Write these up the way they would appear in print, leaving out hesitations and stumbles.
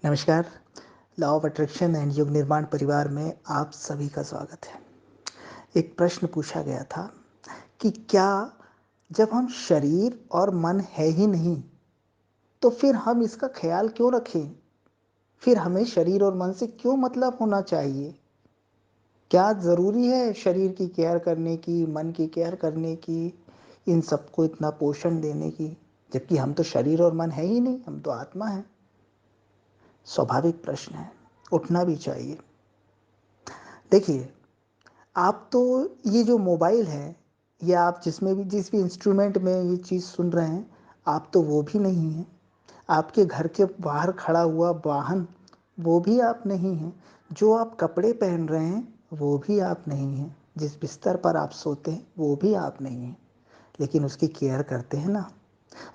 नमस्कार। Law of attraction and युग निर्माण परिवार में आप सभी का स्वागत है। एक प्रश्न पूछा गया था कि क्या जब हम शरीर और मन है ही नहीं, तो फिर हम इसका ख्याल क्यों रखें? फिर हमें शरीर और मन से क्यों मतलब होना चाहिए? क्या ज़रूरी है शरीर की केयर करने की, मन की केयर करने की, इन सबको इतना पोषण देने की? जबकि हम तो शरीर और मन है ही नहीं, हम तो आत्मा हैं। स्वाभाविक प्रश्न है, उठना भी चाहिए। देखिए, आप तो ये जो मोबाइल है या आप जिस भी इंस्ट्रूमेंट में ये चीज़ सुन रहे हैं, आप तो वो भी नहीं हैं। आपके घर के बाहर खड़ा हुआ वाहन, वो भी आप नहीं हैं। जो आप कपड़े पहन रहे हैं, वो भी आप नहीं हैं। जिस बिस्तर पर आप सोते हैं, वो भी आप नहीं हैं। लेकिन उसकी केयर करते हैं ना,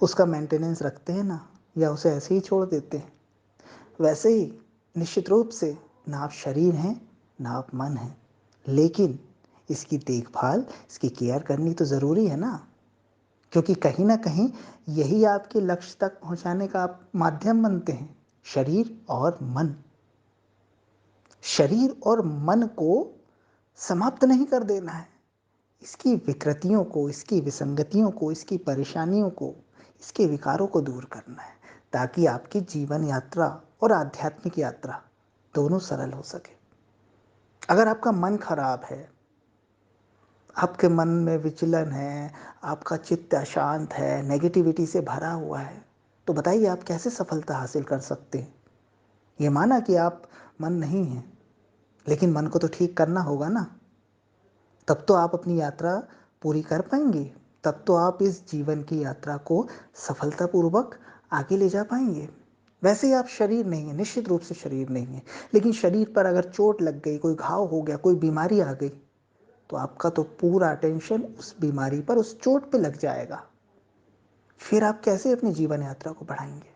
उसका मेंटेनेंस रखते हैं ना, या उसे ऐसे ही छोड़ देते हैं। वैसे ही निश्चित रूप से ना आप शरीर हैं, ना आप मन हैं। लेकिन इसकी देखभाल, इसकी केयर करनी तो ज़रूरी है ना, क्योंकि कहीं न कहीं यही आपके लक्ष्य तक पहुँचाने का आप माध्यम बनते हैं, शरीर और मन। शरीर और मन को समाप्त नहीं कर देना है। इसकी विकृतियों को, इसकी विसंगतियों को, इसकी परेशानियों को, इसके विकारों को दूर करना है, ताकि आपकी जीवन यात्रा और आध्यात्मिक यात्रा दोनों सरल हो सके। अगर आपका मन खराब है, आपके मन में विचलन है, आपका चित्त अशांत है, नेगेटिविटी से भरा हुआ है, तो बताइए आप कैसे सफलता हासिल कर सकते हैं? ये माना कि आप मन नहीं हैं, लेकिन मन को तो ठीक करना होगा ना, तब तो आप अपनी यात्रा पूरी कर पाएँगे, तब तो आप इस जीवन की यात्रा को सफलतापूर्वक आगे ले जा पाएँगे। वैसे ही आप शरीर नहीं हैं, निश्चित रूप से शरीर नहीं है, लेकिन शरीर पर अगर चोट लग गई, कोई घाव हो गया, कोई बीमारी आ गई, तो आपका तो पूरा अटेंशन उस बीमारी पर, उस चोट पे लग जाएगा। फिर आप कैसे अपनी जीवन यात्रा को बढ़ाएँगे?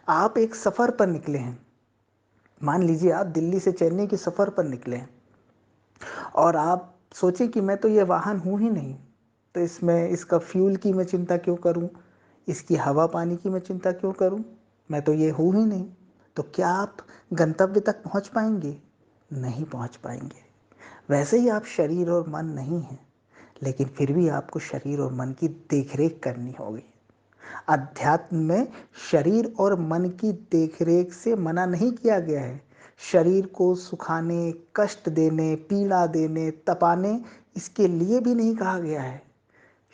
आप एक सफ़र पर निकले हैं, मान लीजिए आप दिल्ली से चेन्नई के सफ़र पर निकले हैं और आप सोचें कि मैं तो ये वाहन हूँ ही नहीं, तो इसमें इसका फ्यूल की मैं चिंता क्यों करूँ? इसकी हवा-पानी की मैं चिंता क्यों करूँ? मैं तो ये हूँ ही नहीं। तो क्या आप गंतव्य तक पहुँच पाएँगे? नहीं पहुँच पाएँगे। वैसे ही आप शरीर और मन नहीं हैं, लेकिन फिर भी आपको शरीर और मन की देखरेख करनी होगी। अध्यात्म में शरीर और मन की देखरेख से मना नहीं किया गया है। शरीर को सुखाने, कष्ट देने, पीड़ा देने, तपाने, इसके लिए भी नहीं कहा गया है।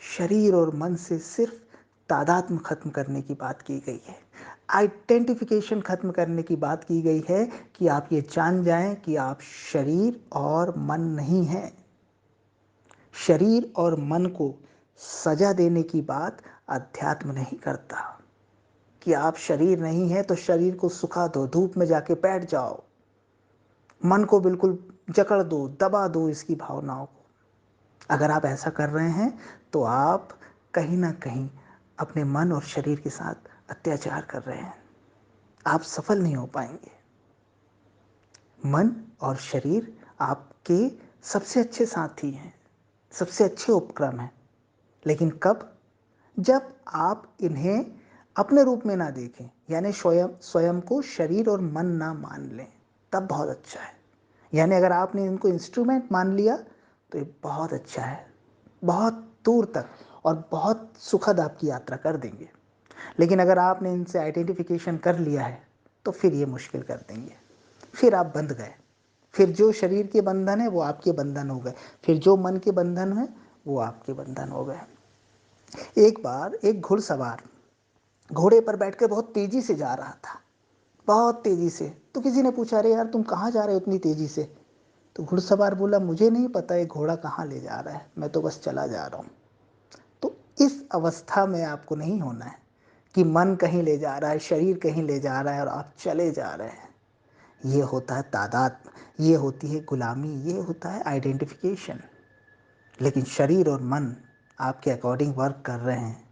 शरीर और मन से सिर्फ तादात्म्य खत्म करने की बात की गई है। आइडेंटिफिकेशन खत्म करने की बात की गई है कि आप ये जान जाएं कि आप शरीर और मन नहीं हैं। शरीर और मन को सजा देने की बात अध्यात्म नहीं करता कि आप शरीर नहीं हैं तो शरीर को सुखा दो, धूप में जाके बैठ जाओ, मन को बिल्कुल जकड़ दो, दबा दो इसकी भावनाओं को। अगर आप ऐसा कर रहे हैं तो आप कहीं न कहीं अपने मन और शरीर के साथ अत्याचार कर रहे हैं। आप सफल नहीं हो पाएँगे। मन और शरीर आपके सबसे अच्छे साथी हैं, सबसे अच्छे उपक्रम हैं। लेकिन कब? जब आप इन्हें अपने रूप में ना देखें, यानी स्वयं स्वयं को शरीर और मन ना मान लें, तब बहुत अच्छा है। यानी अगर आपने इनको इंस्ट्रूमेंट मान लिया, तो ये बहुत अच्छा है। बहुत दूर तक और बहुत सुखद आपकी यात्रा कर देंगे। लेकिन अगर आपने इनसे आइडेंटिफिकेशन कर लिया है, तो फिर ये मुश्किल कर देंगे। फिर आप बंध गए। फिर जो शरीर के बंधन है, वो आपके बंधन हो गए। फिर जो मन के बंधन है, वो आपके बंधन हो गए। एक बार एक घुड़सवार घोड़े पर बैठकर बहुत तेजी से जा रहा था, बहुत तेजी से। तो किसी ने पूछा, अरे यार तुम कहाँ जा रहे हो इतनी तेजी से? तो घुड़सवार बोला, मुझे नहीं पता ये घोड़ा कहाँ ले जा रहा है, मैं तो बस चला जा रहा हूँ। तो इस अवस्था में आपको नहीं होना है कि मन कहीं ले जा रहा है, शरीर कहीं ले जा रहा है और आप चले जा रहे हैं। ये होता है तादात्म्य, ये होती है गुलामी, ये होता है आइडेंटिफिकेशन। लेकिन शरीर और मन आपके अकॉर्डिंग वर्क कर रहे हैं।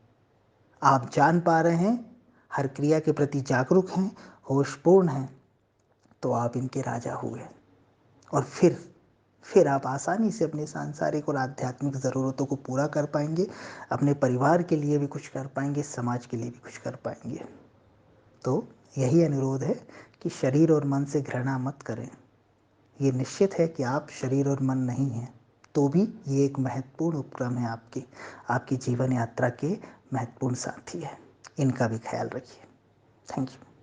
आप जान पा रहे हैं, हर क्रिया के प्रति जागरूक हैं, होशपूर्ण हैं, तो आप इनके राजा हुए। और फिर आप आसानी से अपनी सांसारिक और आध्यात्मिक ज़रूरतों को पूरा कर पाएंगे, अपने परिवार के लिए भी कुछ कर पाएंगे, समाज के लिए भी कुछ कर पाएंगे। तो यही अनुरोध है कि शरीर और मन से घृणा मत करें। ये निश्चित है कि आप शरीर और मन नहीं हैं, तो भी ये एक महत्वपूर्ण उपक्रम है आपकी जीवन यात्रा के महत्वपूर्ण साथी है। इनका भी ख्याल रखिए। Thank you.